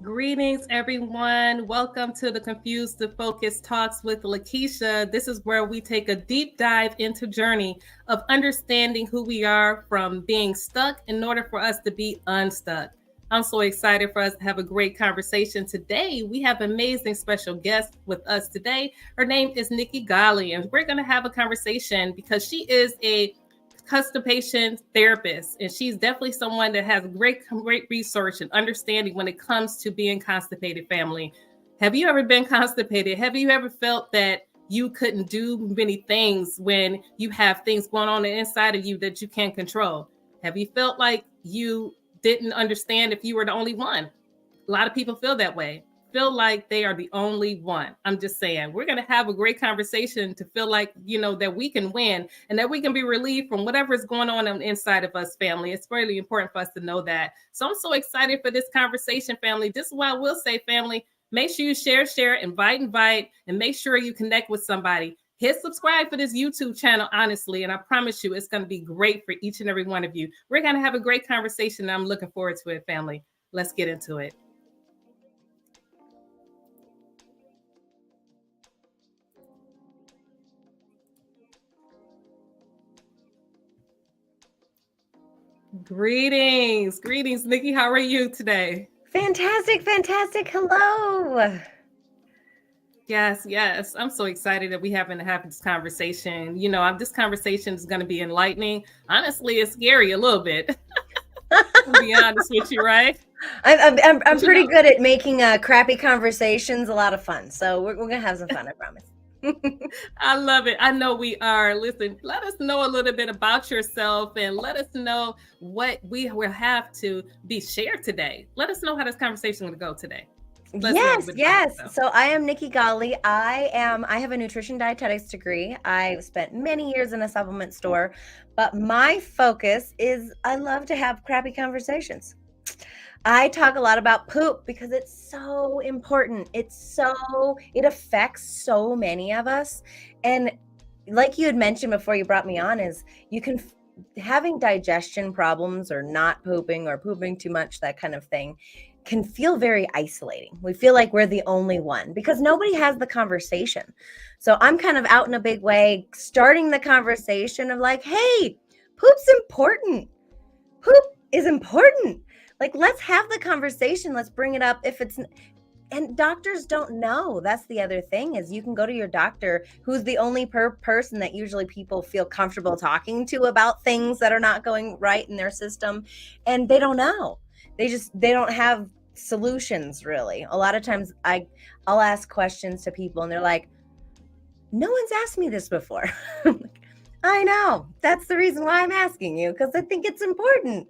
Greetings, everyone. Welcome to the Confused to Focus Talks with Lekeisha. This is where we take a deep dive into journey of understanding who we are from being stuck in order for us to be unstuck. I'm so excited for us to have a great conversation today. We have an amazing special guest with us today. Her name is Nikki Golly, and we're going to have a conversation because she is a constipation therapist, and she's definitely someone that has great research and understanding when it comes to being constipated. Family, have you ever been constipated? Have you ever felt that you couldn't do many things when you have things going on inside of you that you can't control? Have you felt like you didn't understand if you were the only one? A lot of people feel that way, feel like they are the only one. I'm just saying, we're going to have a great conversation to feel like, that we can win and that we can be relieved from whatever is going on inside of us, family. It's really important for us to know that. So I'm so excited for this conversation, family. This is why I will say, family, make sure you share, invite, and make sure you connect with somebody. Hit subscribe for this YouTube channel, honestly, and I promise you it's going to be great for each and every one of you. We're going to have a great conversation, and I'm looking forward to it, family. Let's get into it. Greetings, Nikki. How are you today? Fantastic. Hello. Yes. I'm so excited that we happen to have this conversation. This conversation is going to be enlightening. Honestly, it's scary a little bit. To be honest with you, right? I'm pretty good at making crappy conversations a lot of fun. So we're gonna have some fun, I promise. I love it. I know we are. Listen, let us know a little bit about yourself and let us know what we will have to be shared today. Let us know how this conversation will go today. Yes. So I am Nikki Golly. I have a nutrition dietetics degree. I've spent many years in a supplement store, but my focus is I love to have crappy conversations. I talk a lot about poop because it's so important. It affects so many of us. And like you had mentioned before you brought me on, is you can having digestion problems or not pooping or pooping too much, that kind of thing, can feel very isolating. We feel like we're the only one because nobody has the conversation. So I'm kind of out in a big way, starting the conversation of like, hey, poop's important. Poop is important. Like, let's have the conversation. Let's bring it up and doctors don't know. That's the other thing, is you can go to your doctor, who's the only person that usually people feel comfortable talking to about things that are not going right in their system. And they don't know. They don't have solutions, really. A lot of times I'll ask questions to people and they're like, no one's asked me this before. I know. That's the reason why I'm asking you, because I think it's important.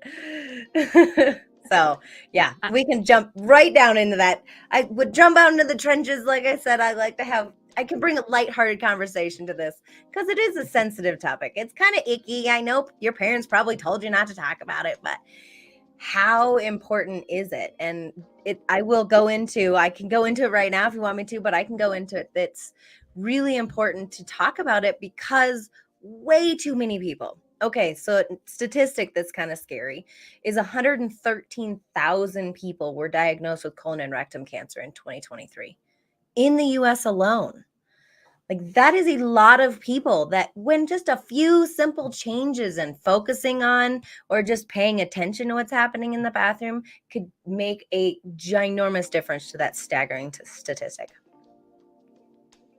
So yeah, we can jump right down into that. I would jump out into the trenches. Like I said, I can bring a lighthearted conversation to this because it is a sensitive topic. It's kind of icky. I know your parents probably told you not to talk about it, but how important is it? And I can go into it right now if you want me to, but I can go into it. It's really important to talk about it because way too many people. Okay, so a statistic that's kind of scary is 113,000 people were diagnosed with colon and rectum cancer in 2023 in the US alone. Like, that is a lot of people that, when just a few simple changes and focusing on or just paying attention to what's happening in the bathroom, could make a ginormous difference to that staggering statistic.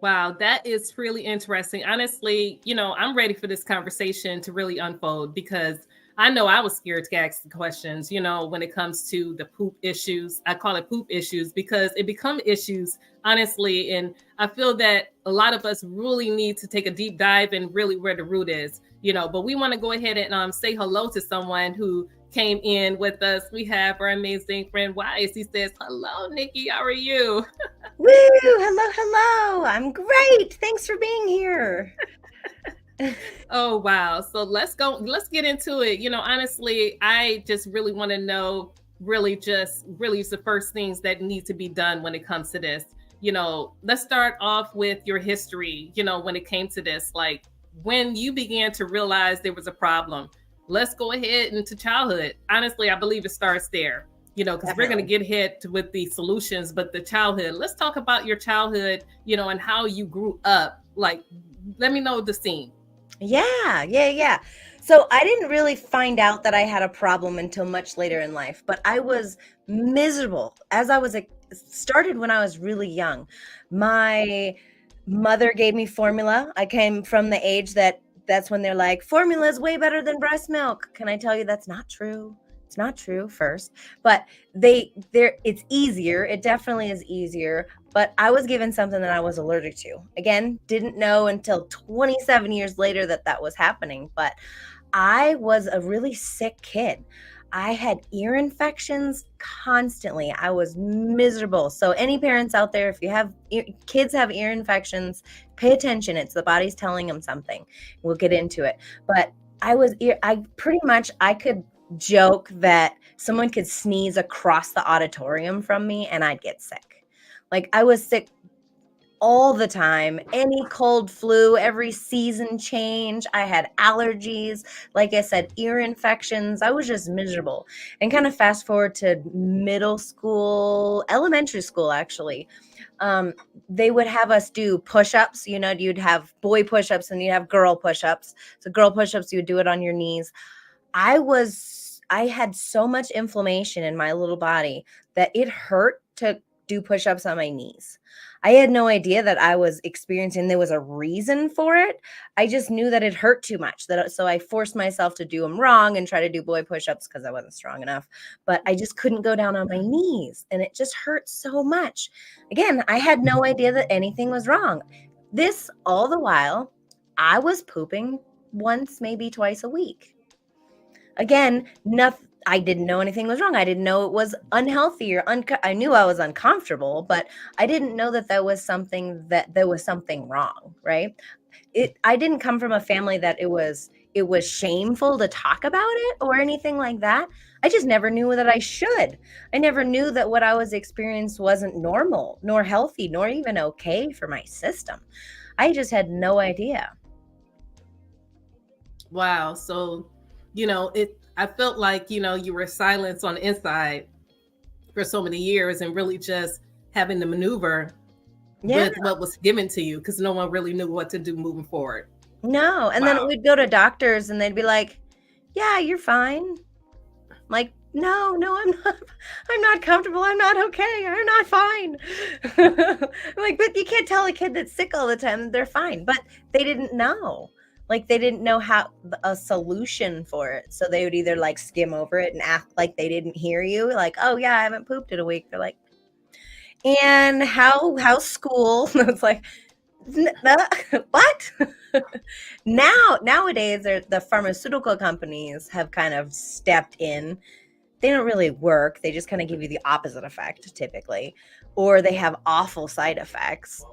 Wow, that is really interesting. Honestly, I'm ready for this conversation to really unfold because I know I was scared to ask the questions, when it comes to the poop issues. I call it poop issues because it become issues, honestly. And I feel that a lot of us really need to take a deep dive and really where the root is, but we want to go ahead and say hello to someone who came in with us. We have our amazing friend Wise. He says, hello, Nikki, how are you? Woo! Hello. I'm great. Thanks for being here. Oh, wow. So let's get into it. Honestly, I just really want to know really the first things that need to be done when it comes to this. Let's start off with your history, when it came to this, like when you began to realize there was a problem. Let's go ahead into childhood. Honestly, I believe it starts there. because we're going to get hit with the solutions, but the childhood. Let's talk about your childhood, and how you grew up. Like, let me know the scene. Yeah. So I didn't really find out that I had a problem until much later in life, but I was miserable as I was started when I was really young. My mother gave me formula. I came from the age that's when they're like, formula is way better than breast milk. Can I tell you that's not true? It's not true first, but it's easier. It definitely is easier. But I was given something that I was allergic to. Again, didn't know until 27 years later that was happening. But I was a really sick kid. I had ear infections constantly. I was miserable. So any parents out there, if you have kids have ear infections, pay attention. It's the body's telling them something. We'll get into it. But I could joke that someone could sneeze across the auditorium from me and I'd get sick. Like, I was sick all the time, any cold, flu, every season change. I had allergies, like I said, ear infections. I was just miserable. And kind of fast forward to middle school, elementary school, actually. They would have us do push-ups. You'd have boy push-ups and you'd have girl push-ups. So girl push-ups, you would do it on your knees. I had so much inflammation in my little body that it hurt to do push-ups on my knees. I had no idea that I was experiencing, there was a reason for it. I just knew that it hurt too much. So I forced myself to do them wrong and try to do boy push-ups because I wasn't strong enough. But I just couldn't go down on my knees and it just hurt so much. Again, I had no idea that anything was wrong. This all the while, I was pooping once, maybe twice a week. Again, I didn't know anything was wrong. I didn't know it was unhealthy or I knew I was uncomfortable, but I didn't know that there was something wrong, right? I didn't come from a family that it was shameful to talk about it or anything like that. I just never knew that I should. I never knew that what I was experiencing wasn't normal, nor healthy, nor even okay for my system. I just had no idea. Wow. So, I felt like, you were silenced on the inside for so many years and really just having to maneuver with what was given to you because no one really knew what to do moving forward. No. And then we'd go to doctors and they'd be like, yeah, you're fine. I'm like, no, I'm not comfortable. I'm not okay. I'm not fine. I'm like, but you can't tell a kid that's sick all the time that they're fine. But they didn't know. Like, they didn't know a solution for it. So they would either like skim over it and act like they didn't hear you. Like, oh yeah, I haven't pooped in a week. They're like, and how's school? It's like, what? Nowadays, the pharmaceutical companies have kind of stepped in. They don't really work. They just kind of give you the opposite effect typically, or they have awful side effects.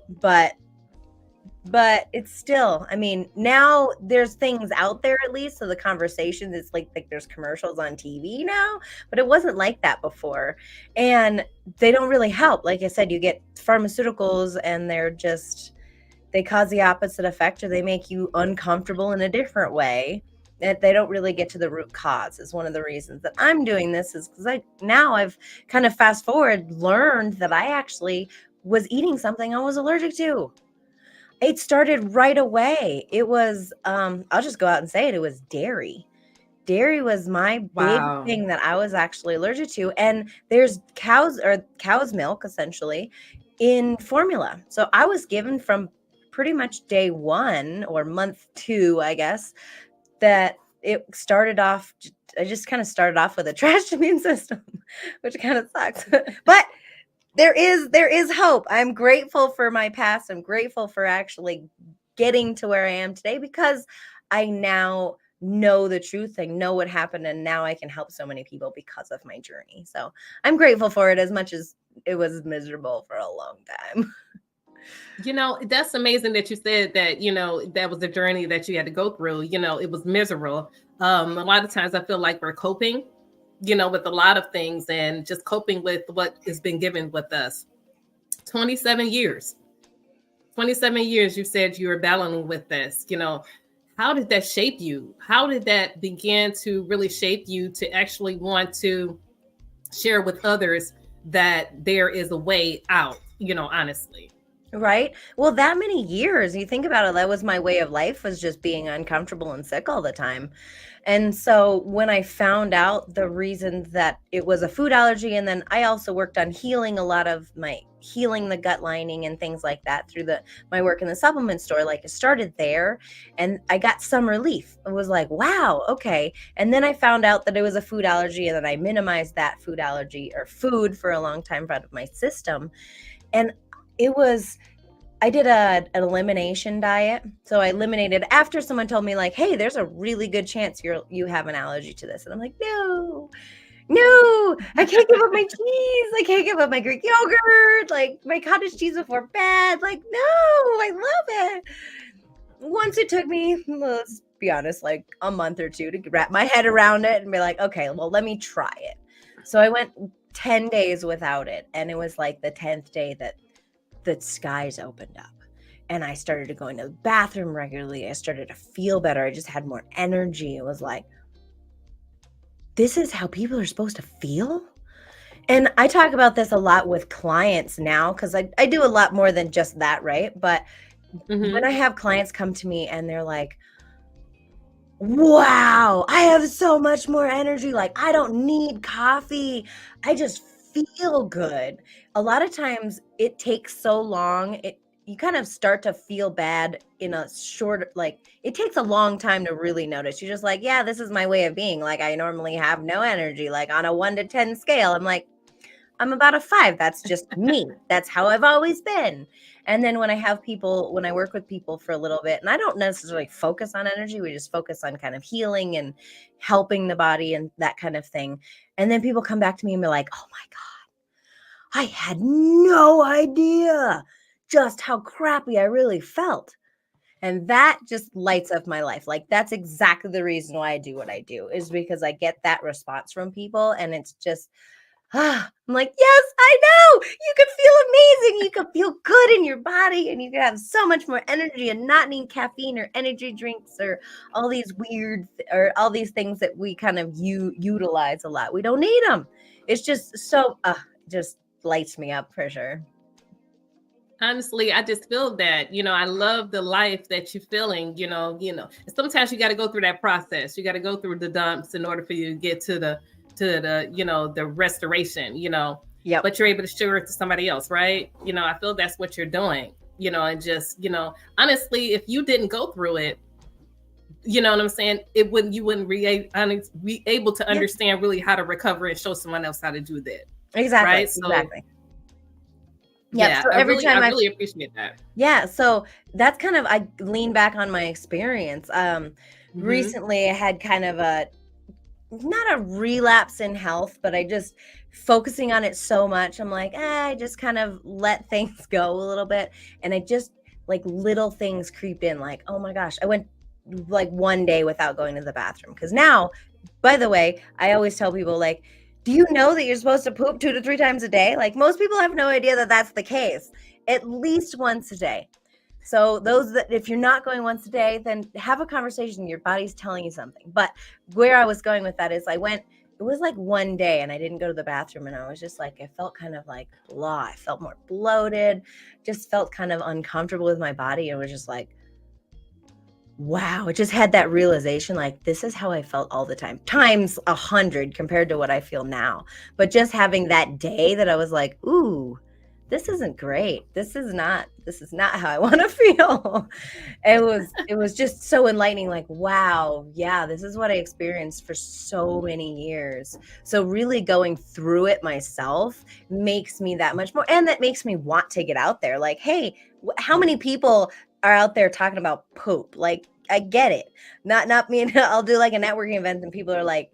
But it's still, I mean, now there's things out there at least. So the conversations, it's like there's commercials on TV now, but it wasn't like that before. And they don't really help. Like I said, you get pharmaceuticals and they cause the opposite effect or they make you uncomfortable in a different way. That they don't really get to the root cause is one of the reasons that I'm doing this is because I've kind of fast forward learned that I actually was eating something I was allergic to. It started right away. It was, I'll just go out and say it. It was dairy. Dairy was my big thing that I was actually allergic to. And there's cow's milk essentially in formula. So I was given from pretty much day one or month 2, I guess, that it started off. I just kind of started off with a trashed immune system, which kind of sucks. But there is hope. I'm grateful for my past. I'm grateful for actually getting to where I am today because I now know the truth. I know what happened and now I can help so many people because of my journey. So I'm grateful for it as much as it was miserable for a long time. That's amazing that you said that, that was the journey that you had to go through. It was miserable. A lot of times I feel like we're coping with a lot of things and just coping with what has been given with us. 27 years you said you were battling with this. How did that shape you? How did that begin to really shape you to actually want to share with others that there is a way out, honestly. Right. Well, that many years, you think about it, that was my way of life, was just being uncomfortable and sick all the time. And so when I found out the reason that it was a food allergy, and then I also worked on healing a lot of my healing the gut lining and things like that through my work in the supplement store, like it started there and I got some relief. I was like, wow, okay. And then I found out that it was a food allergy, and then I minimized that food allergy or food for a long time out of my system. And I did an elimination diet. So I eliminated after someone told me like, hey, there's a really good chance you have an allergy to this. And I'm like, no, I can't give up my cheese. I can't give up my Greek yogurt. Like my cottage cheese before bed. Like, no, I love it. Once it took me, let's be honest, like a month or two to wrap my head around it and be like, okay, well, let me try it. So I went 10 days without it. And it was like the 10th day that the skies opened up and I started to go into the bathroom regularly. I started to feel better. I just had more energy. It was like, this is how people are supposed to feel. And I talk about this a lot with clients now, because I do a lot more than just that, right? But when I have clients come to me and they're like, wow, I have so much more energy. Like, I don't need coffee. I just feel good. A lot of times it takes so long. You kind of start to feel bad in a short, like it takes a long time to really notice. You're just like, yeah, this is my way of being. Like I normally have no energy, like on a 1 to 10 scale. I'm like, I'm about a 5. That's just me. That's how I've always been. And then when I work with people for a little bit, and I don't necessarily focus on energy, we just focus on kind of healing and helping the body and that kind of thing. And then people come back to me and be like, oh my God, I had no idea just how crappy I really felt. And that just lights up my life. Like that's exactly the reason why I do what I do, is because I get that response from people. And it's just, I'm like, yes, I know. You could feel amazing. You could feel good in your body, and you could have so much more energy and not need caffeine or energy drinks or all these all these things that we kind of utilize a lot. We don't need them. It's just so, just lights me up for sure. Honestly, I just feel that, I love the life that you're feeling, sometimes you got to go through that process. You got to go through the dumps in order for you to get to the the restoration, Yep. But you're able to share it to somebody else, right? I feel that's what you're doing, and just, honestly, if you didn't go through it, you know what I'm saying, you wouldn't be able to understand really how to recover and show someone else how to do that. Exactly. Right? So, exactly. Yeah, so I really appreciate that. Yeah, so that's kind of, I lean back on my experience. Recently I had kind of not a relapse in health, but I just focusing on it so much. I'm like, I just kind of let things go a little bit. And I just like little things creep in, like, oh my gosh, I went like 1 day without going to the bathroom. Because now, by the way, I always tell people like, do you know that you're supposed to poop 2 to 3 times a day? Like most people have no idea that that's the case. At least once a day. So those that, if you're not going once a day, then have a conversation. Your body's telling you something. But where I was going with that is it was like 1 day and I didn't go to the bathroom, and I was just like, I felt kind of like blah. I felt more bloated, just felt kind of uncomfortable with my body. And was just like, wow, it just had that realization, like this is how I felt all the time, times 100 compared to what I feel now. But just having that day that I was like, ooh, this isn't great. This is not how I want to feel. It was just so enlightening, like, wow, yeah, this is what I experienced for so many years. So really going through it myself makes me that much more, and that makes me want to get out there. Like, hey, how many people are out there talking about poop? Like, I get it. Not me. I'll do like a networking event and people are like,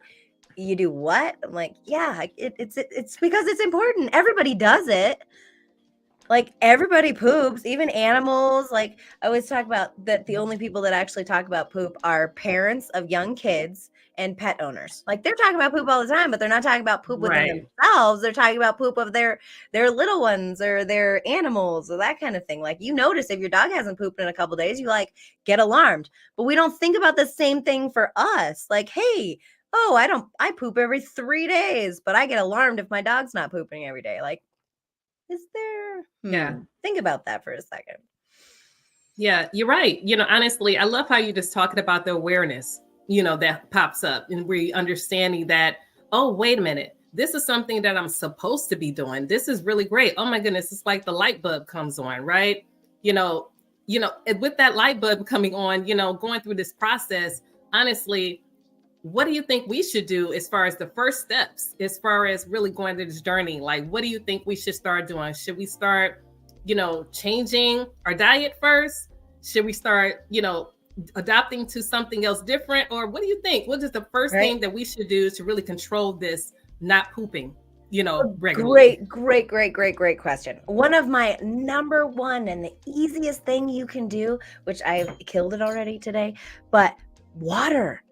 you do what? I'm like, yeah, it's because it's important. Everybody does it. Like everybody poops, even animals. Like I always talk about that the only people that actually talk about poop are parents of young kids and pet owners. Like they're talking about poop all the time, but they're not talking about poop within themselves. They're talking about poop of their little ones or their animals or that kind of thing. Like you notice if your dog hasn't pooped in a couple of days, you like get alarmed. But we don't think about the same thing for us. Like, hey, Oh, I poop every 3 days, but I get alarmed if my dog's not pooping every day. Like, is there? Yeah. Think about that for a second. Yeah, you're right. Honestly, I love how you just talking about the awareness, that pops up and we're understanding that, oh, wait a minute, this is something that I'm supposed to be doing. This is really great. Oh my goodness, it's like the light bulb comes on, right? You know, and with that light bulb coming on, going through this process, honestly, what do you think we should do as far as the first steps, as far as really going through this journey? Like, what do you think we should start doing? Should we start, changing our diet first? Should we start, adopting to something else different? Or what do you think? What is the first thing that we should do to really control this not pooping, regularly? Great question. One of my number one and the easiest thing you can do, which I've killed it already today, but water.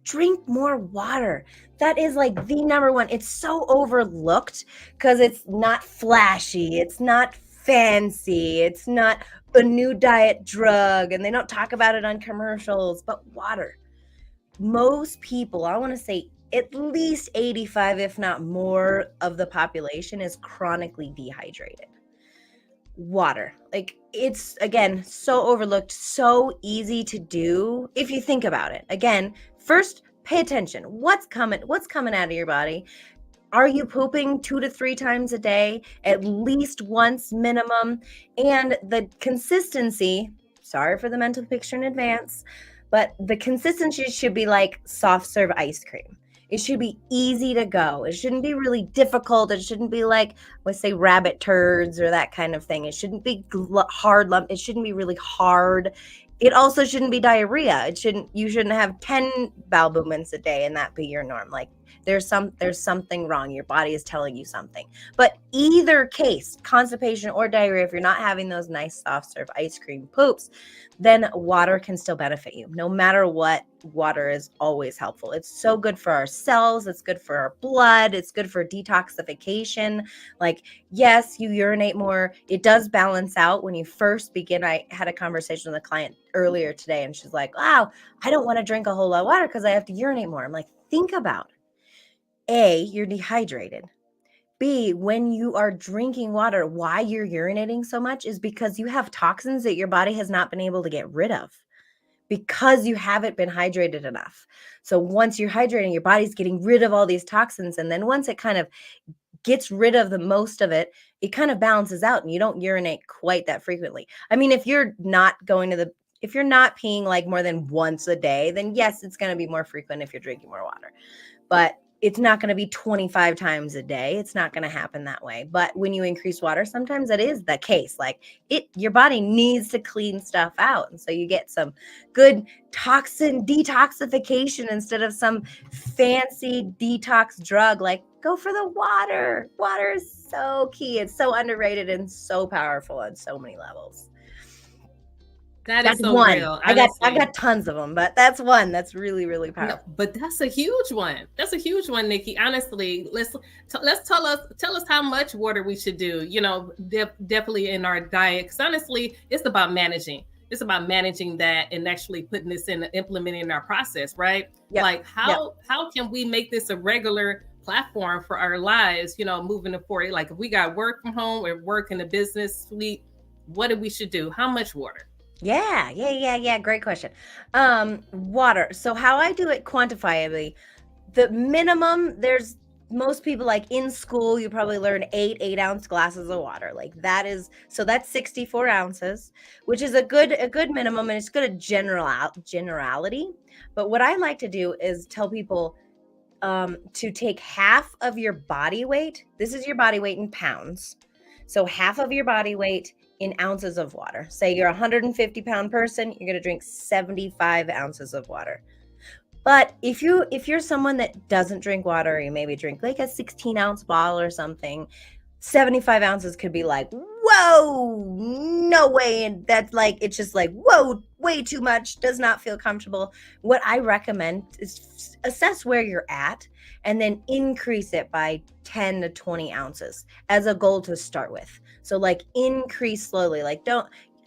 Drink more water. That is like the number one. It's so overlooked because it's not flashy. It's not fancy. It's not a new diet drug, and they don't talk about it on commercials, but water. Most people, I want to say at least 85, if not more, of the population is chronically dehydrated. Water, like, it's, again, so overlooked, so easy to do if you think about it. Again, first, pay attention. What's coming out of your body? Are you pooping 2 to 3 times a day, at least once minimum? And the consistency, sorry for the mental picture in advance, but the consistency should be like soft serve ice cream. It should be easy to go. It shouldn't be really difficult. It shouldn't be like, let's say, rabbit turds or that kind of thing. It shouldn't be hard lump. It shouldn't be really hard. It also shouldn't be diarrhea. You shouldn't have 10 bowel movements a day and that be your norm. Like, there's something wrong. Your body is telling you something. But either case, constipation or diarrhea, if you're not having those nice soft serve ice cream poops, then water can still benefit you. No matter what, water is always helpful. It's so good for our cells. It's good for our blood. It's good for detoxification. Like, yes, you urinate more. It does balance out when you first begin. I had a conversation with a client earlier today, and she's like, wow, I don't want to drink a whole lot of water because I have to urinate more. I'm like, think about it. A, you're dehydrated. B, when you are drinking water, why you're urinating so much is because you have toxins that your body has not been able to get rid of because you haven't been hydrated enough. So once you're hydrating, your body's getting rid of all these toxins. And then once it kind of gets rid of the most of it, it kind of balances out and you don't urinate quite that frequently. I mean, if you're not peeing like more than once a day, then yes, it's going to be more frequent if you're drinking more water. But it's not going to be 25 times a day. It's not going to happen that way. But when you increase water, sometimes that is the case. Like, your body needs to clean stuff out. And so you get some good toxin detoxification instead of some fancy detox drug. Like, go for the water. Water is so key. It's so underrated and so powerful on so many levels. That's so one. real. I got tons of them, but that's one that's really, really powerful. No, but that's a huge one. That's a huge one, Nikki. Honestly, let's tell us how much water we should do. Definitely in our diet, because honestly, it's about managing. It's about managing that and actually putting this in, implementing in our process, right? Yep. Like, how can we make this a regular platform for our lives? Moving forward. Like, if we got work from home or work in the business suite, what we should do? How much water? Yeah. Great question. Water. So how I do it quantifiably, the minimum, there's most people, like in school, you probably learn 8-ounce glasses of water. Like, that's 64 ounces, which is a good minimum, and it's good at generality. But what I like to do is tell people to take half of your body weight. This is your body weight in pounds. So half of your body weight in ounces of water. Say you're a 150-pound person, you're going to drink 75 ounces of water. But if you're someone that doesn't drink water, you maybe drink like a 16-ounce bottle or something, 75 ounces could be like, whoa, no way. And that's like, it's just like, whoa, way too much, does not feel comfortable. What I recommend is assess where you're at and then increase it by 10 to 20 ounces as a goal to start with. So like, increase slowly. Like,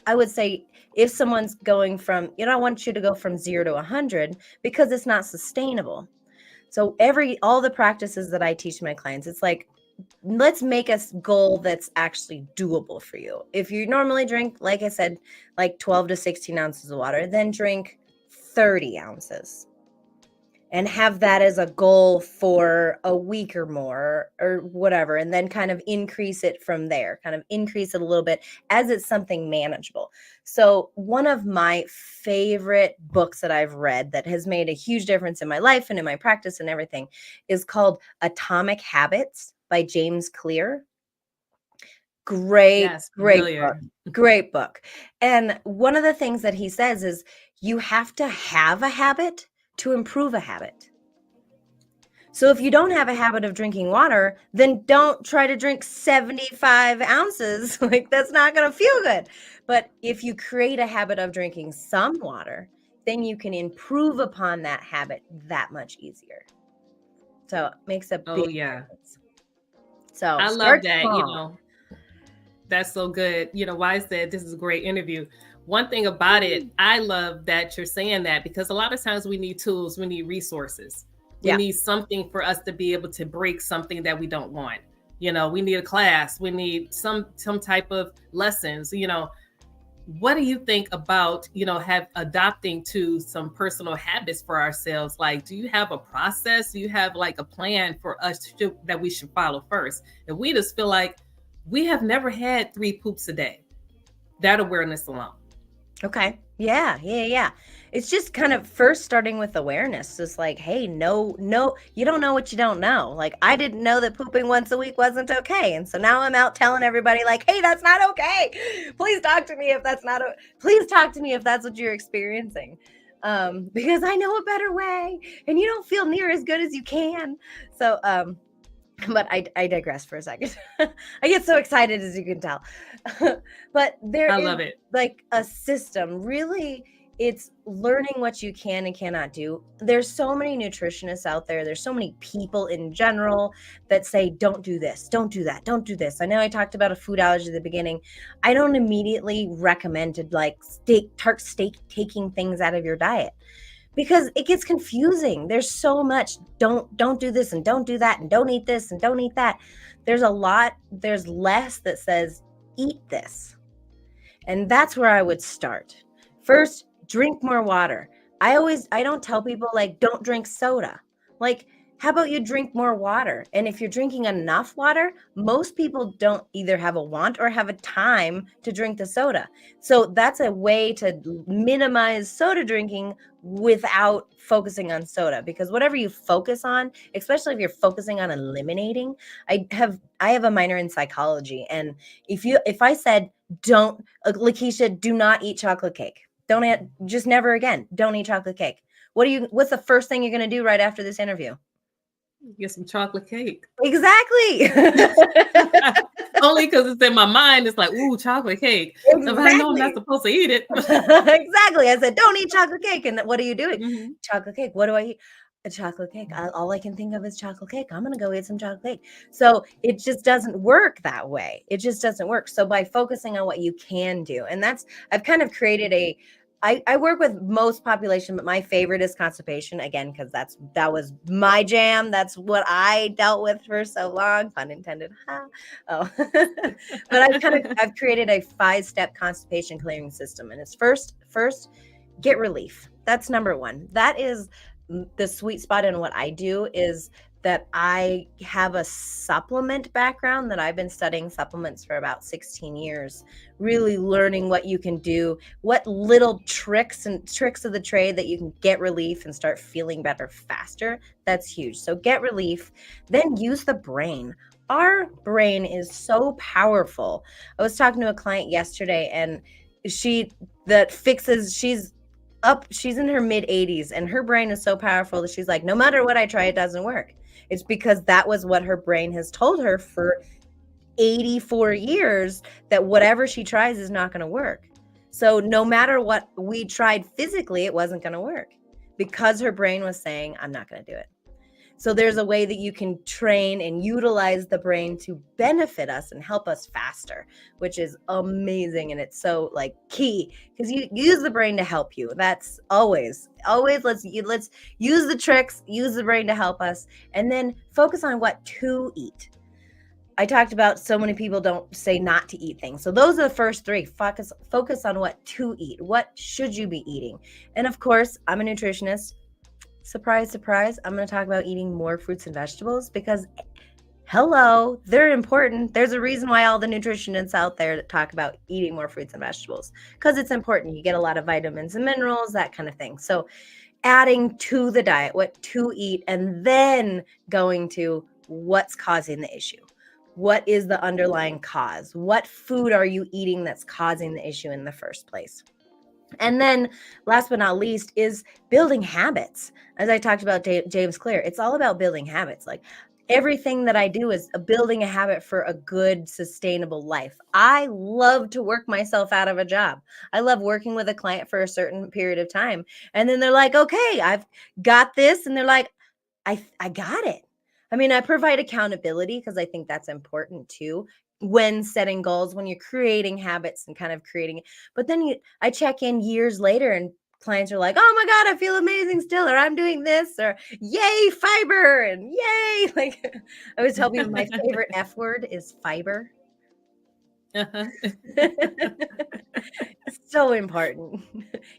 I would say if someone's going from, I want you to go from 0 to 100 because it's not sustainable. So all the practices that I teach my clients, it's like, let's make a goal that's actually doable for you. If you normally drink, like I said, like 12 to 16 ounces of water, then drink 30 ounces and have that as a goal for a week or more or whatever. And then kind of increase it from there, kind of increase it a little bit as it's something manageable. So one of my favorite books that I've read that has made a huge difference in my life and in my practice and everything is called Atomic Habits by James Clear. Great book. And one of the things that he says is you have to have a habit to improve a habit. So if you don't have a habit of drinking water, then don't try to drink 75 ounces. Like, that's not going to feel good. But if you create a habit of drinking some water, then you can improve upon that habit that much easier. So it makes a big difference. So I love that, that's so good. Why I said this is a great interview. One thing about it, I love that you're saying that, because a lot of times we need tools, we need resources. We need something for us to be able to break something that we don't want. We need a class, we need some type of lessons. What do you think about, adopting to some personal habits for ourselves? Like, do you have a process? Do you have like a plan for us that we should follow first? And we just feel like we have never had 3 poops a day. That awareness alone. Okay. Yeah. It's just kind of first starting with awareness. It's like, hey, no, you don't know what you don't know. Like, I didn't know that pooping once a week wasn't okay. And so now I'm out telling everybody like, hey, that's not okay. Please talk to me if that's what you're experiencing. Because I know a better way and you don't feel near as good as you can. So, but I digress for a second. I get so excited, as you can tell. But I love it. Like a system, really, it's learning what you can and cannot do. There's so many nutritionists out there. There's so many people in general that say, don't do this, don't do that, don't do this. I know I talked about a food allergy at the beginning. I don't immediately recommend to start taking things out of your diet, because it gets confusing. There's so much, don't do this and don't do that and don't eat this and don't eat that. There's less that says eat this. And that's where I would start. First, drink more water. I don't tell people like, don't drink soda. Like, how about you drink more water? And if you're drinking enough water, most people don't either have a want or have a time to drink the soda. So that's a way to minimize soda drinking without focusing on soda, because whatever you focus on, especially if you're focusing on eliminating, I have a minor in psychology. And if I said, Lekeisha, do not eat chocolate cake. Just never again. Don't eat chocolate cake. What's the first thing you're going to do right after this interview? Get some chocolate cake. Exactly. Only because it's in my mind. It's like, ooh, chocolate cake. Exactly. I know I'm not supposed to eat it. Exactly. I said, don't eat chocolate cake. And what are you doing? Mm-hmm. Chocolate cake. What do I eat? A chocolate cake. All I can think of is chocolate cake. I'm going to go eat some chocolate cake. So it just doesn't work that way. It just doesn't work. So by focusing on what you can do, and I've kind of created I work with most population, but my favorite is constipation, again, because that was my jam. That's what I dealt with for so long. Pun intended. Oh, but I've created a 5-step constipation clearing system, and it's first get relief. That's number 1. That is the sweet spot in what I do, is that I have a supplement background, that I've been studying supplements for about 16 years, really learning what you can do, what little tricks of the trade that you can get relief and start feeling better faster. That's huge. So get relief, then use the brain. Our brain is so powerful. I was talking to a client yesterday, and she's in her mid 80s, and her brain is so powerful that she's like, no matter what I try, it doesn't work. It's because that was what her brain has told her for 84 years, that whatever she tries is not going to work. So no matter what we tried physically, it wasn't going to work, because her brain was saying, I'm not going to do it. So there's a way that you can train and utilize the brain to benefit us and help us faster, which is amazing. And it's so like key, because you use the brain to help you. That's always let's use the tricks, use the brain to help us, and then focus on what to eat. I talked about so many people don't say not to eat things. So those are the first three. Focus on what to eat. What should you be eating? And of course, I'm a nutritionist. Surprise, surprise. I'm going to talk about eating more fruits and vegetables because, hello, they're important. There's a reason why all the nutritionists out there that talk about eating more fruits and vegetables, because it's important. You get a lot of vitamins and minerals, that kind of thing. So adding to the diet, what to eat, and then going to what's causing the issue. What is the underlying cause? What food are you eating that's causing the issue in the first place? And then last but not least is building habits. As I talked about James Clear, it's all about building habits. Like everything that I do is building a habit for a good, sustainable life. I love to work myself out of a job. I love working with a client for a certain period of time. And then they're like, okay, I've got this. And they're like, I got it. I mean, I provide accountability because I think that's important too when setting goals, when you're creating habits and kind of creating it. But then I check in years later and clients are like, oh my God, I feel amazing still, or I'm doing this, or yay, fiber, and yay. Like I was telling you, my favorite F word is fiber. It's so important.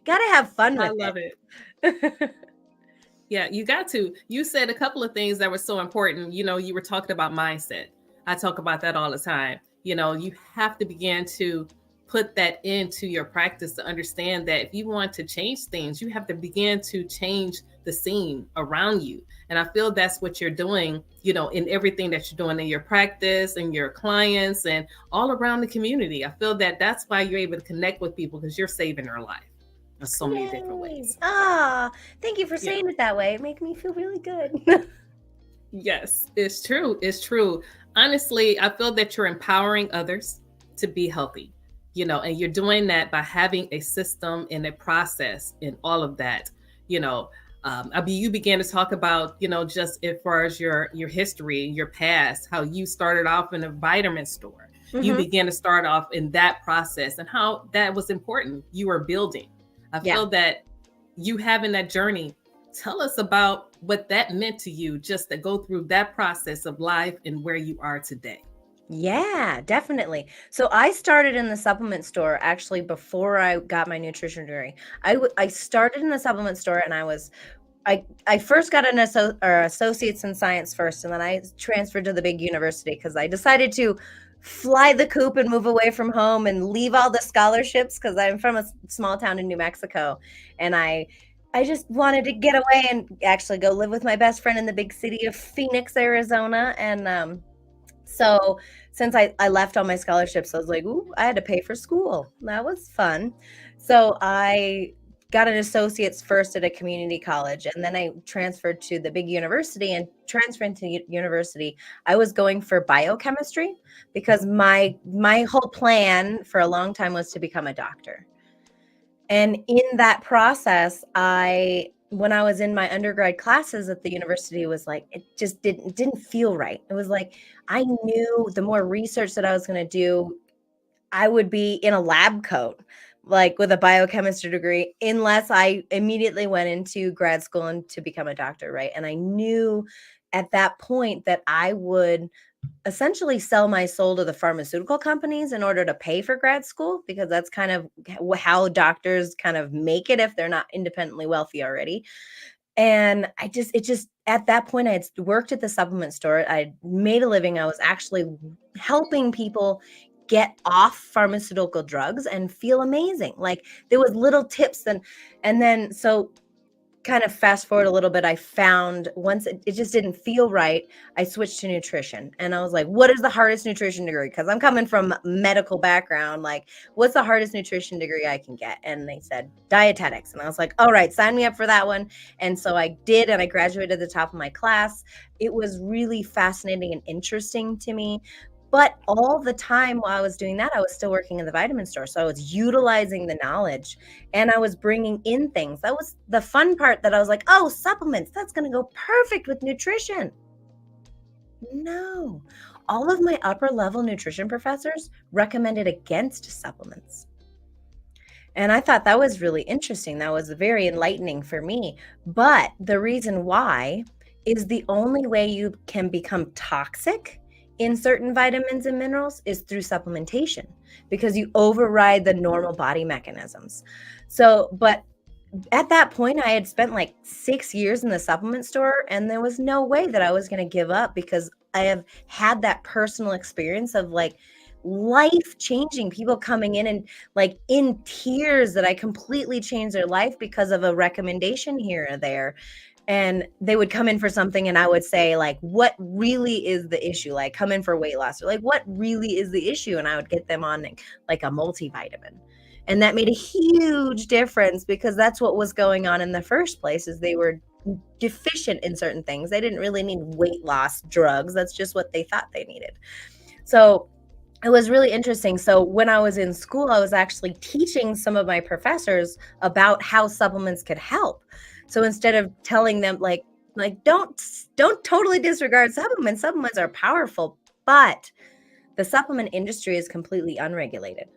Got to have fun with it. I love it. Yeah, you got to. You said a couple of things that were so important. You know, you were talking about mindset. I talk about that all the time. You know, you have to begin to put that into your practice to understand that if you want to change things, you have to begin to change the scene around you. And I feel that's what you're doing, you know, in everything that you're doing in your practice and your clients and all around the community. I feel that that's why you're able to connect with people, because you're saving their life in so many different ways. Thank you for saying it that way. It makes me feel really good. Yes, it's true. It's true. Honestly, I feel that you're empowering others to be healthy, you know, and you're doing that by having a system and a process in all of that, you know. You began to talk about, you know, just as far as your history, your past, how you started off in a vitamin store. Mm-hmm. You began to start off in that process and how that was important. You were building. I feel that you having that journey, tell us about what that meant to you just to go through that process of life and where you are today. Yeah, definitely. So I started in the supplement store actually before I got my nutrition degree. I started in the supplement store and I first got an associates in science first, and then I transferred to the big university because I decided to fly the coop and move away from home and leave all the scholarships because I'm from a small town in New Mexico. And I just wanted to get away and actually go live with my best friend in the big city of Phoenix, Arizona. And so since I left all my scholarships, I was like, ooh, I had to pay for school. That was fun. So I got an associate's first at a community college, and then I transferred to the big university. And transferring to university, I was going for biochemistry because my whole plan for a long time was to become a doctor. And in that process, when I was in my undergrad classes at the university, it was like, it just didn't feel right. It was like, I knew the more research that I was going to do, I would be in a lab coat, like with a biochemistry degree, unless I immediately went into grad school and to become a doctor, right? And I knew at that point that I would essentially sell my soul to the pharmaceutical companies in order to pay for grad school, because that's kind of how doctors kind of make it if they're not independently wealthy already. And it just at that point, I had worked at the supplement store. I made a living. I was actually helping people get off pharmaceutical drugs and feel amazing. Like there was little tips and then so kind of fast forward a little bit, I found once it just didn't feel right, I switched to nutrition. And I was like, what is the hardest nutrition degree? Because I'm coming from medical background. Like, what's the hardest nutrition degree I can get? And they said dietetics. And I was like, all right, sign me up for that one. And so I did, and I graduated at the top of my class. It was really fascinating and interesting to me. But all the time while I was doing that, I was still working in the vitamin store. So I was utilizing the knowledge and I was bringing in things. That was the fun part, that I was like, oh, supplements, that's going to go perfect with nutrition. No, all of my upper level nutrition professors recommended against supplements. And I thought that was really interesting. That was very enlightening for me. But the reason why is the only way you can become toxic in certain vitamins and minerals is through supplementation, because you override the normal body mechanisms. So, but at that point, I had spent like 6 years in the supplement store, and there was no way that I was going to give up, because I have had that personal experience of like life changing people coming in and like in tears that I completely changed their life because of a recommendation here or there. And they would come in for something and I would say, like, what really is the issue? Like, come in for weight loss, or like, what really is the issue? And I would get them on like a multivitamin. And that made a huge difference, because that's what was going on in the first place, is they were deficient in certain things. They didn't really need weight loss drugs. That's just what they thought they needed. So it was really interesting. So when I was in school, I was actually teaching some of my professors about how supplements could help. So instead of telling them like don't totally disregard supplements. Supplements are powerful, but the supplement industry is completely unregulated.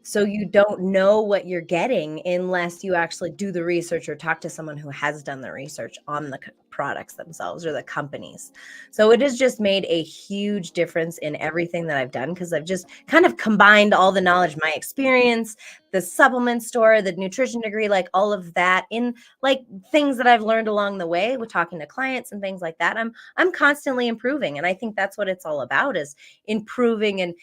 So you don't know what you're getting unless you actually do the research or talk to someone who has done the research on the products themselves or the companies. So it has just made a huge difference in everything that I've done, because I've just kind of combined all the knowledge, my experience, the supplement store, the nutrition degree, like all of that in like things that I've learned along the way with talking to clients and things like that. I'm constantly improving. And I think that's what it's all about, is improving and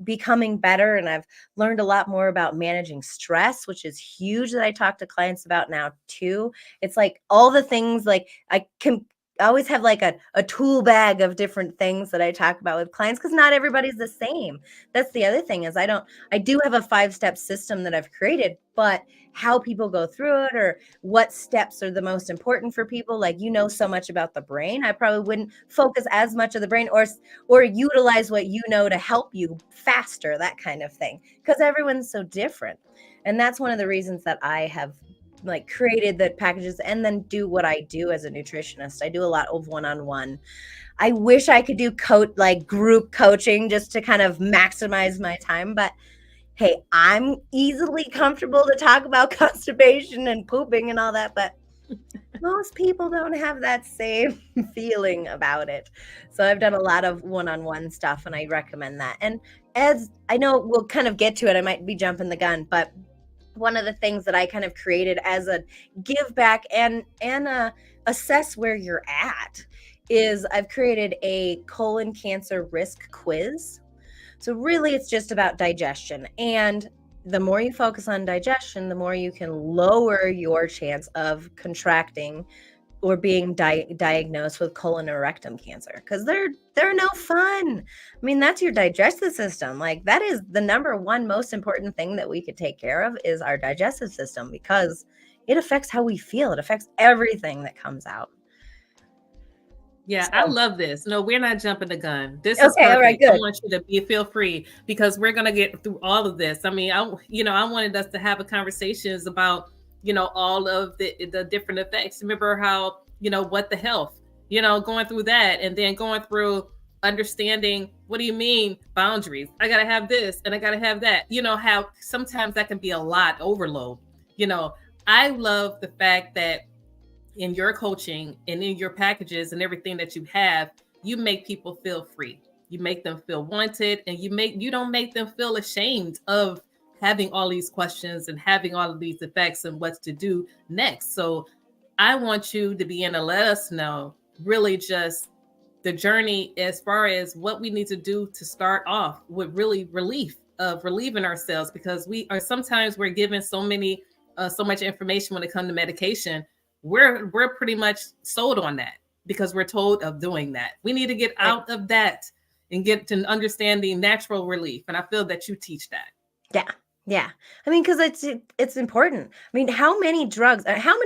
becoming better. And I've learned a lot more about managing stress, which is huge, that I talk to clients about now too. It's like all the things, like I always have like a tool bag of different things that I talk about with clients, because not everybody's the same. That's the other thing, is I do have a 5-step system that I've created, but how people go through it or what steps are the most important for people, like, so much about the brain, I probably wouldn't focus as much of the brain or utilize what to help you faster, that kind of thing, because everyone's so different. And that's one of the reasons that I have like created the packages and then do what I do as a nutritionist. I do a lot of one-on-one. I wish I could do group coaching just to kind of maximize my time, but hey, I'm easily comfortable to talk about constipation and pooping and all that, but most people don't have that same feeling about it. So I've done a lot of one-on-one stuff, and I recommend that. And as I know, we'll kind of get to it, I might be jumping the gun, but one of the things that I kind of created as a give back and assess where you're at is I've created a colon cancer risk quiz. So really it's just about digestion. And the more you focus on digestion, the more you can lower your chance of contracting or being diagnosed with colon or rectum cancer, because they're no fun. I mean, that's your digestive system. Like, that is the number one most important thing that we could take care of, is our digestive system, because it affects how we feel. It affects everything that comes out. Yeah, so, I love this. No, we're not jumping the gun. This is okay. All right, good. I want you to feel free, because we're gonna get through all of this. I mean, I wanted us to have a conversations about all of the different effects. Remember how what the health, going through that, and then going through understanding, what do you mean boundaries? I gotta have this and I gotta have that. How sometimes that can be a lot, overload. I love the fact that in your coaching and in your packages and everything that you have, you make people feel free. You make them feel wanted, and you don't make them feel ashamed of having all these questions and having all of these effects and what to do next. So I want you to begin to let us know really just the journey as far as what we need to do to start off with really relieving ourselves, because sometimes we're given so much information when it comes to medication. We're pretty much sold on that because we're told of doing that. We need to get out of that and get to understanding natural relief. And I feel that you teach that. Yeah. I mean, because it's important. I mean, how many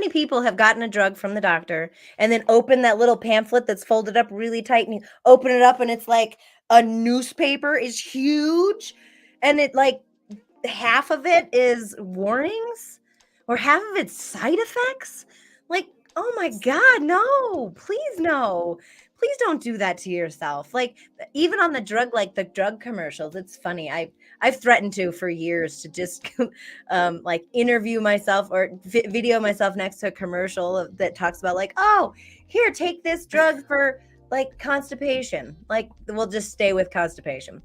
people have gotten a drug from the doctor and then open that little pamphlet that's folded up really tight, and you open it up and it's like a newspaper is huge, and it like half of it is warnings or half of it's side effects. Like, oh my God, no, please no. Please don't do that to yourself. Like even on the drug commercials, it's funny. I've threatened to for years to just like interview myself or video myself next to a commercial that talks about like, oh, here, take this drug for like constipation. Like we'll just stay with constipation.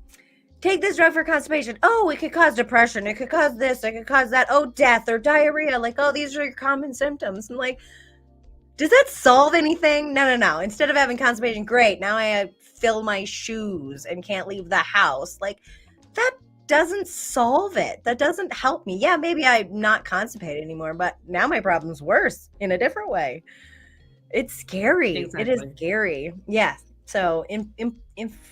Take this drug for constipation. Oh, it could cause depression. It could cause this. It could cause that. Oh, death or diarrhea. Like, oh, these are your common symptoms. I'm like, does that solve anything? No. Instead of having constipation, great. Now I fill my shoes and can't leave the house. Like, that doesn't solve it. That doesn't help me. Yeah, maybe I'm not constipated anymore, but now my problem's worse in a different way. It's scary. Exactly. It is scary. Yes. So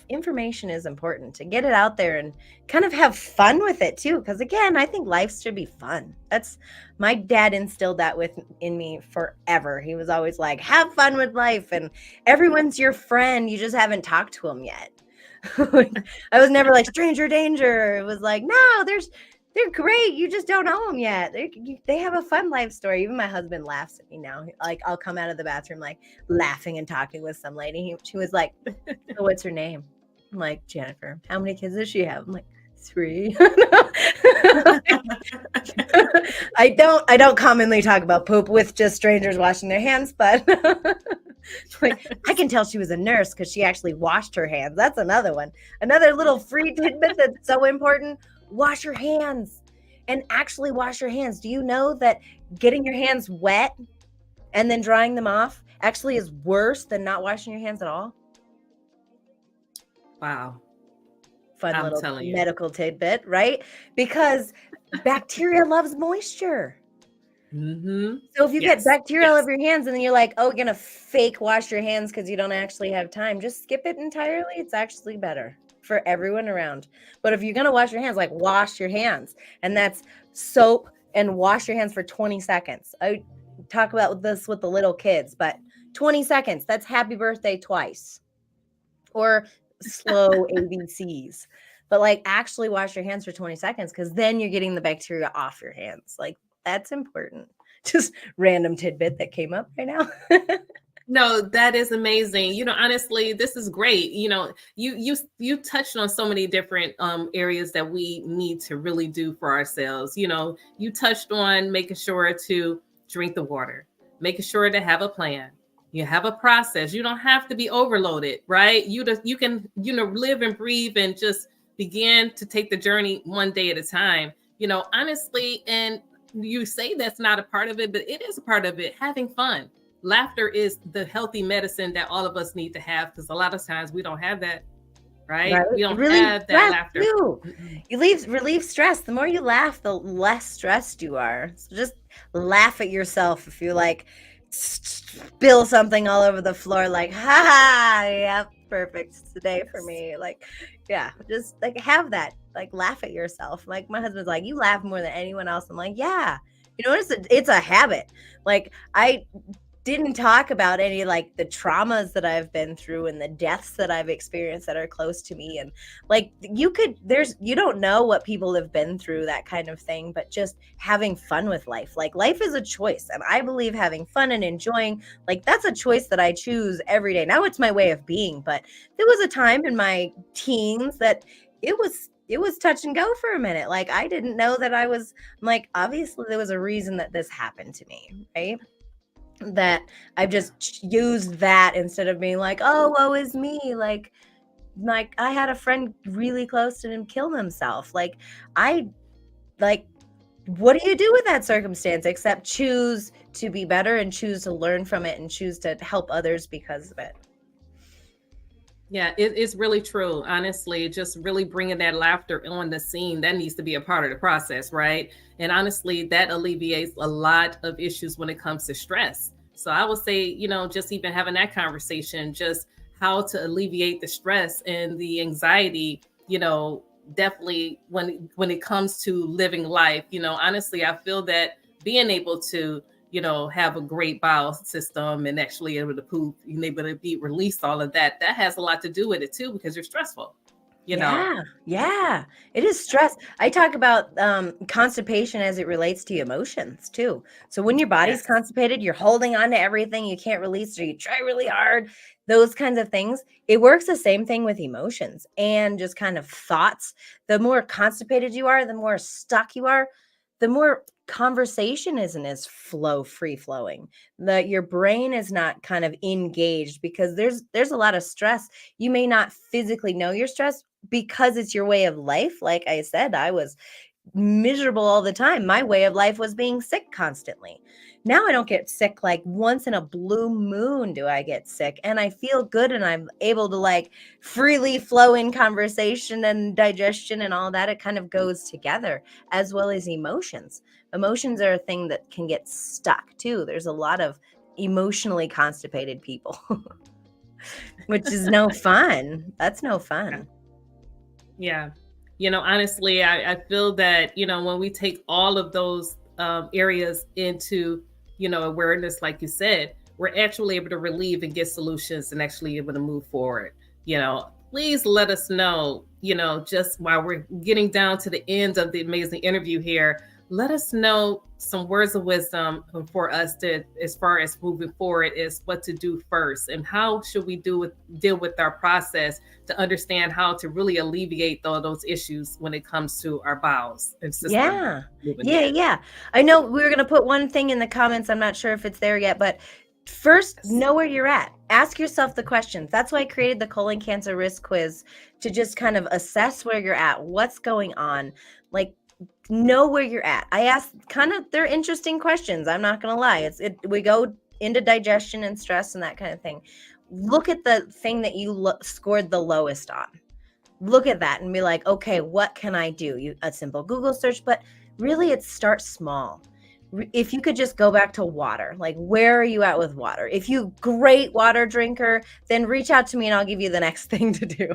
information is important to get it out there and kind of have fun with it too. Because again, I think life should be fun. That's my dad instilled that in me forever. He was always like, have fun with life and everyone's your friend. You just haven't talked to them yet. I was never like stranger danger. It was like, no, they're great. You just don't know them yet. They have a fun life story. Even my husband laughs at me now. Like I'll come out of the bathroom like laughing and talking with some lady. She was like, so what's her name? I'm like, Jennifer. How many kids does she have? I'm like, 3. I don't commonly talk about poop with just strangers washing their hands, but like, I can tell she was a nurse because she actually washed her hands. That's another one. Another little free tidbit that's so important. Wash your hands and actually wash your hands. Do you know that getting your hands wet and then drying them off actually is worse than not washing your hands at all? Wow. Fun little medical tidbit, right? Because bacteria loves moisture. Mm-hmm. So if you get bacteria all over your hands and then you're like, oh, you're going to fake wash your hands because you don't actually have time, just skip it entirely. It's actually better for everyone around. But if you're going to wash your hands, like wash your hands. And that's soap and wash your hands for 20 seconds. I talk about this with the little kids, but 20 seconds, that's happy birthday twice. Or slow ABCs. But like actually wash your hands for 20 seconds because then you're getting the bacteria off your hands. Like that's important. Just random tidbit that came up right now. No, that is amazing. Honestly, this is great. You touched on so many different areas that we need to really do for ourselves. You touched on making sure to drink the water, making sure to have a plan. You have a process. You don't have to be overloaded, right? You can, live and breathe and just begin to take the journey one day at a time. Honestly, and you say that's not a part of it, but it is a part of it. Having fun. Laughter is the healthy medicine that all of us need to have because a lot of times we don't have that, right? We don't have that laughter. You relieve stress. The more you laugh, the less stressed you are. So just laugh at yourself if you like spill something all over the floor like, yep, perfect. It's the day for me. Like, yeah, just like have that, like laugh at yourself. Like my husband's like, you laugh more than anyone else. I'm like, yeah, it's a habit. Like I didn't talk about any like the traumas that I've been through and the deaths that I've experienced that are close to me. And like you don't know what people have been through, that kind of thing, but just having fun with life. Like life is a choice. And I believe having fun and enjoying, like that's a choice that I choose every day. Now it's my way of being, but there was a time in my teens that it was touch and go for a minute. Like I didn't know that I'm like, obviously there was a reason that this happened to me, right? That I've just used that instead of being like, oh, woe is me. Like I had a friend really close to him kill himself. What do you do with that circumstance except choose to be better and choose to learn from it and choose to help others because of it? Yeah, it's really true. Honestly, just really bringing that laughter on the scene, that needs to be a part of the process, right? And honestly, that alleviates a lot of issues when it comes to stress. So I would say, just even having that conversation, just how to alleviate the stress and the anxiety, definitely when it comes to living life, honestly, I feel that being able to have a great bowel system and actually able to poop and able to be released all of that has a lot to do with it too, because you're stressful, you know. Yeah. It is stress. I talk about constipation as it relates to emotions too. So when your body's Yes. constipated, you're holding on to everything, you can't release, or you try really hard, those kinds of things. It works the same thing with emotions and just kind of thoughts. The more constipated you are, the more stuck you are, the more conversation isn't as free flowing. That your brain is not kind of engaged because there's a lot of stress. You may not physically know you're stressed because it's your way of life. Like I said, I was miserable all the time. My way of life was being sick constantly. Now I don't get sick. Like once in a blue moon do I get sick, and I feel good, and I'm able to like freely flow in conversation and digestion and all that. It kind of goes together, as well as emotions. Emotions are a thing that can get stuck too. There's a lot of emotionally constipated people, which is no fun. That's no fun. Yeah. Honestly, I feel that, when we take all of those areas into, awareness, like you said, we're actually able to relieve and get solutions and actually able to move forward. Please let us know, just while we're getting down to the end of the amazing interview here, let us know some words of wisdom for us to, as far as moving forward, is what to do first and how should we deal with our process to understand how to really alleviate those issues when it comes to our bowels and system. Yeah. I know we were going to put one thing in the comments. I'm not sure if it's there yet, but first, know where you're at. Ask yourself the questions. That's why I created the colon cancer risk quiz, to just kind of assess where you're at, what's going on. Like, know where you're at. I asked they're interesting questions. I'm not going to lie. We go into digestion and stress and that kind of thing. Look at the thing that you scored the lowest on. Look at that and be like, okay, what can I do? A simple Google search, but really it starts small. If you could just go back to water, like where are you at with water? If you great water drinker, then reach out to me and I'll give you the next thing to do.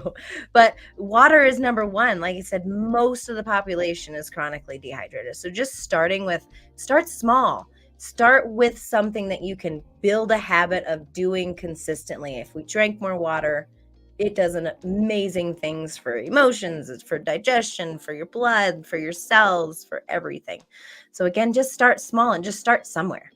But water is number one. Like I said, most of the population is chronically dehydrated. So just start small. Start with something that you can build a habit of doing consistently. If we drank more water, it does amazing things for emotions, it's for digestion, for your blood, for your cells, for everything. So again, just start small and just start somewhere.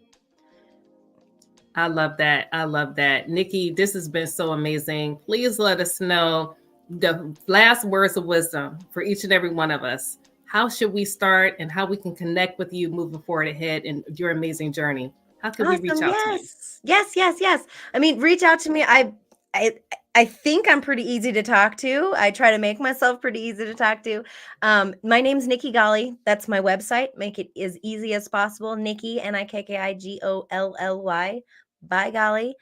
I love that. Nikki, this has been so amazing. Please let us know the last words of wisdom for each and every one of us. How should we start and how we can connect with you moving forward ahead in your amazing journey? How can we reach out to you? Yes. I mean, reach out to me. I think I'm pretty easy to talk to. I try to make myself pretty easy to talk to. My name's Nikki Golly. That's my website. Make it as easy as possible. Nikki, NIKKIGOLLY. By golly.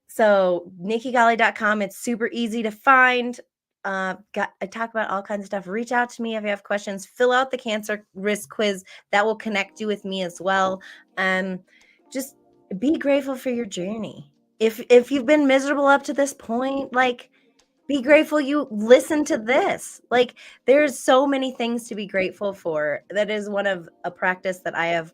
So nikkigolly.com. It's super easy to find. I talk about all kinds of stuff. Reach out to me if you have questions. Fill out the cancer risk quiz. That will connect you with me as well. Just be grateful for your journey. If you've been miserable up to this point, like, be grateful you listen to this. Like, there's so many things to be grateful for. That is one of a practice that I have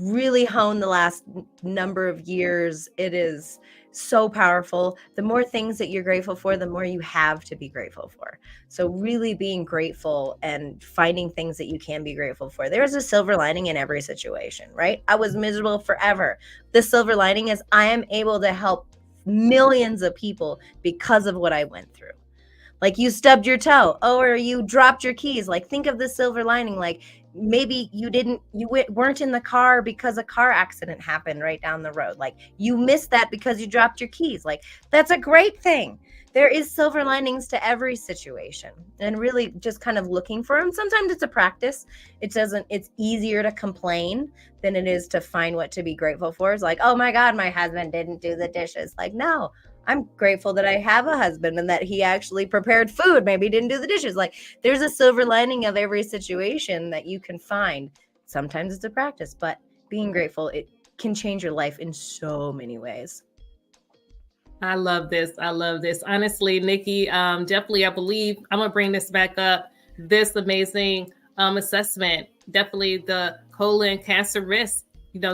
really honed the last number of years. It is so powerful. The more things that you're grateful for, the more you have to be grateful for. So really being grateful and finding things that you can be grateful for. There's a silver lining in every situation, right? I was miserable forever. The silver lining is I am able to help millions of people because of what I went through. Like, you stubbed your toe, or you dropped your keys. Like, think of the silver lining. Like, maybe you weren't in the car because a car accident happened right down the road. Like, you missed that because you dropped your keys. Like, that's a great thing. There is silver linings to every situation, and really just kind of looking for them. Sometimes it's a practice. It's easier to complain than it is to find what to be grateful for. It's like, oh my God, my husband didn't do the dishes. Like, no, I'm grateful that I have a husband and that he actually prepared food. Maybe he didn't do the dishes. Like, there's a silver lining of every situation that you can find. Sometimes it's a practice, but being grateful, it can change your life in so many ways. I love this. Honestly, Nikki, definitely, I believe I'm going to bring this back up. This amazing assessment, definitely the colon cancer risk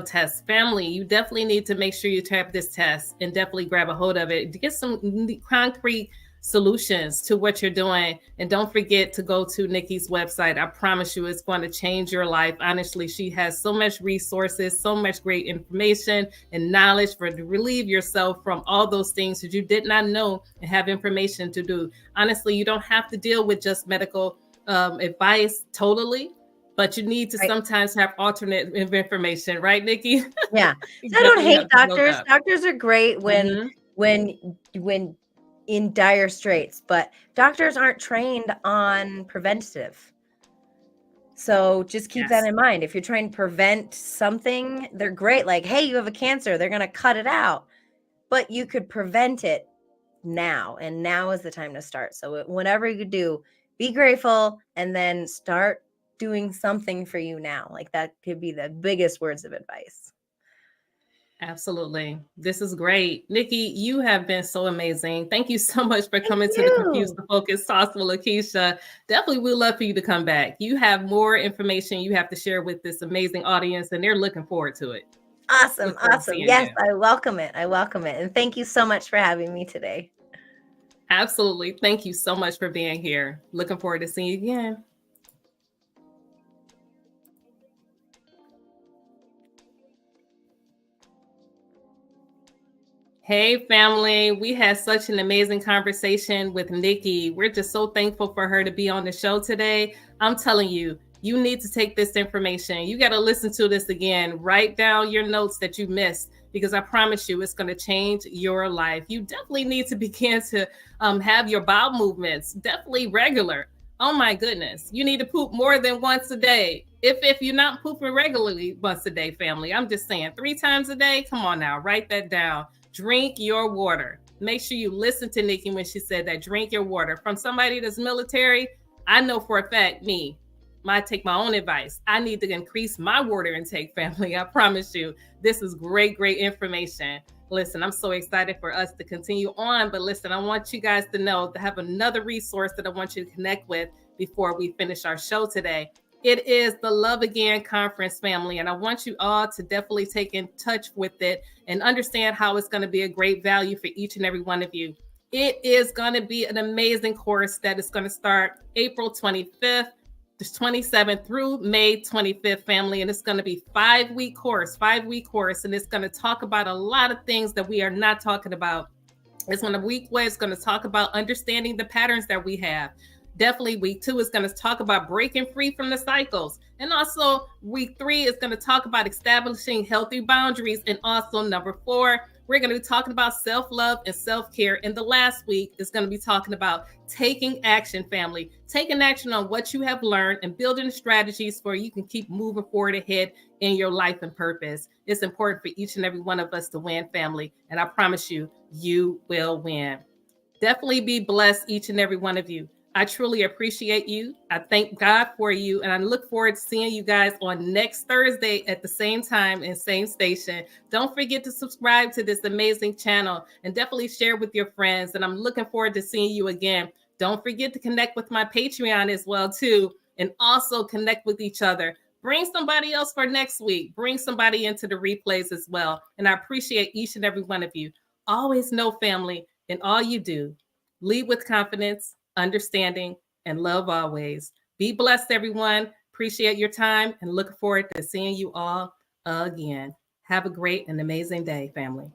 test. Family, you definitely need to make sure you tap this test and definitely grab a hold of it to get some concrete solutions to what you're doing. And don't forget to go to Nikki's website. I promise you it's going to change your life. Honestly, she has so much resources, so much great information and knowledge for to relieve yourself from all those things that you did not know and have information to do. Honestly, you don't have to deal with just medical advice totally, but you need to sometimes have alternate information, right, Nikki? Yeah. So I don't hate doctors. Doctors are great when in dire straits, but doctors aren't trained on preventative. So just keep that in mind. If you're trying to prevent something, they're great. Like, hey, you have a cancer, they're going to cut it out, but you could prevent it now. And now is the time to start. So whatever you do, be grateful and then start doing something for you now. Like that could be the biggest words of advice. Absolutely. This is great. Nikki, you have been so amazing. Thank you so much for coming to the Confused to Focus Talks with Lekeisha. Definitely would love for you to come back. You have more information you have to share with this amazing audience, and they're looking forward to it. Awesome. Yes, I welcome it. And thank you so much for having me today. Absolutely. Thank you so much for being here. Looking forward to seeing you again. Hey, family. We had such an amazing conversation with Nikki. We're just so thankful for her to be on the show today. I'm telling you, you need to take this information. You got to listen to this again. Write down your notes that you missed, because I promise you it's going to change your life. You definitely need to begin to have your bowel movements definitely regular. Oh my goodness. You need to poop more than once a day. If you're not pooping regularly once a day, family, I'm just saying 3 times a day. Come on now, write that down. Drink your water. Make sure you listen to Nikki when she said that. Drink your water. From somebody that's military, I know for a fact, I take my own advice. I need to increase my water intake, family. I promise you, this is great, great information. Listen, I'm so excited for us to continue on. But listen, I want you guys to know to have another resource that I want you to connect with before we finish our show today. It is the Love Again Conference, family, and I want you all to definitely take in touch with it and understand how it's going to be a great value for each and every one of you. It is going to be an amazing course that is going to start April 25th, the 27th through May 25th, family, and it's going to be 5-week course, and it's going to talk about a lot of things that we are not talking about. It's going to week where it's going to talk about understanding the patterns that we have. Definitely week 2 is going to talk about breaking free from the cycles. And also week 3 is going to talk about establishing healthy boundaries. And also number 4, we're going to be talking about self-love and self-care. And the last week is going to be talking about taking action, family. Taking action on what you have learned and building strategies for you can keep moving forward ahead in your life and purpose. It's important for each and every one of us to win, family. And I promise you, you will win. Definitely be blessed, each and every one of you. I truly appreciate you. I thank God for you. And I look forward to seeing you guys on next Thursday at the same time and same station. Don't forget to subscribe to this amazing channel and definitely share with your friends. And I'm looking forward to seeing you again. Don't forget to connect with my Patreon as well, too. And also connect with each other. Bring somebody else for next week. Bring somebody into the replays as well. And I appreciate each and every one of you. Always know, family, in all you do, lead with confidence, understanding, and love always. Be blessed, everyone. Appreciate your time and look forward to seeing you all again. Have a great and amazing day, family.